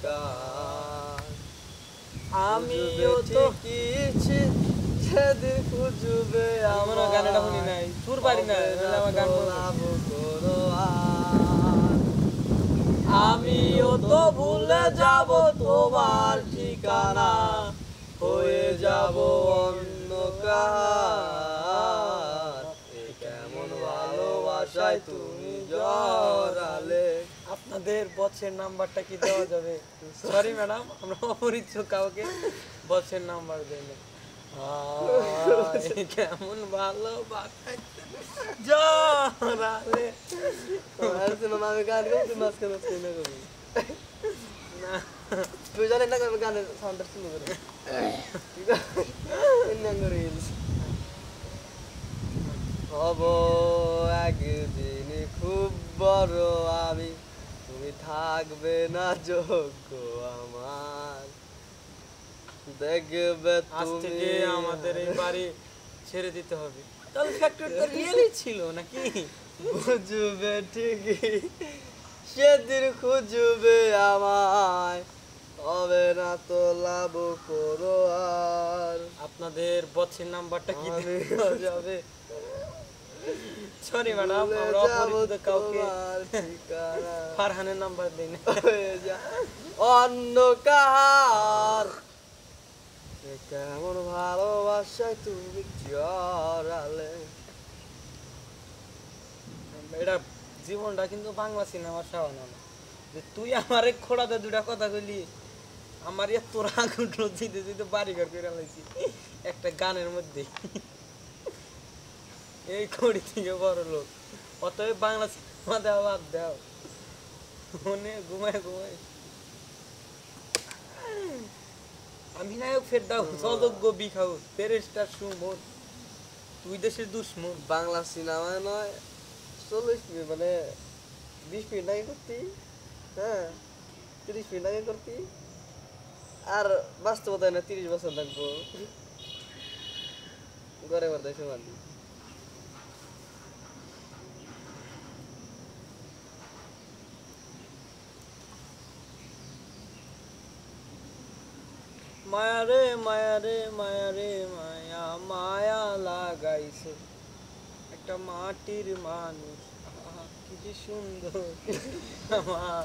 কার আমিও তো ঠিকই সেদিন খুঁজবে আমার গানটা শুনি নাই সুর পারি না আমার গান করো আর আমিও তো ভুলে যাব তোমার ঠিকানা হয়ে যাব অন্য কার কেমন ভালোবাসায় তুমি জড়ালে। আপনাদের বসের নাম্বারটা কি দেওয়া যাবে? সরি ম্যাডাম, আমরা অপরিচিত কাউকে বসের নাম্বার দেন। কেমন ভালোবাসায় জড়ালে। আমি গান গাবো, তুই মাঝখানে শুনে করবি না তুই জানেন না গানের সাউন্ডটা শুনে করে হব একদিন খুব বড় আমি, তুমি থাকবে না যোগ্য আমার, দেখবে আজ তুমি থেকে আমাদের এই বাড়ি ছেড়ে দিতে হবে। তাহলে ফ্যাক্টরি তো রিয়েলই ছিল নাকি? বুঝবে ঠিকই সেদিন খুঁজবে আমায়, হবে না তো লাভ করো আর। আপনাদের বসের নাম্বারটা কি আমি দেওয়া যাবে? সরি ম্যাডাম, আমরা অপরিচিত কাউকে ফারহানের নাম্বার দিন। অন্য কার কেমন ভালোবাসায় তুমি জড়ালে। এটা জীবনটা কিন্তু বাংলা সিনেমার সাবান না যে তুই আমারে খোড়াতে দুটা কথা কইলি, আমার এত রাগ উঠলো জিতে জিতে বাড়িঘর করে লাইছি একটা গানের মধ্যে। এই খড়ি থেকে বড় লোক, অতএব বাংলা সিনেমা দেওয়া বাদ দাও, মনে ঘুমায় ঘুমায়। আমি নায়ক ফেরদাউস, অযোগ্য বিখাউস, ব্যারিস্টার সুমন, তুই দেশের দুশ্মন। বাংলা সিনেমায় নয় 40 মিনিট মানে 20 মিনিট আগে করতি, হ্যাঁ 30 মিনিট আগে করতি, আর বাস্তবতায় না 30 বছর লাগবো ঘরে ঘর দেশে মারবি। মায়া রে মায়া রে মায়া রে মায়া, মায়া লাগাইছে একটা মাটির মানুষ, আহা, কি যে সুন্দর আমার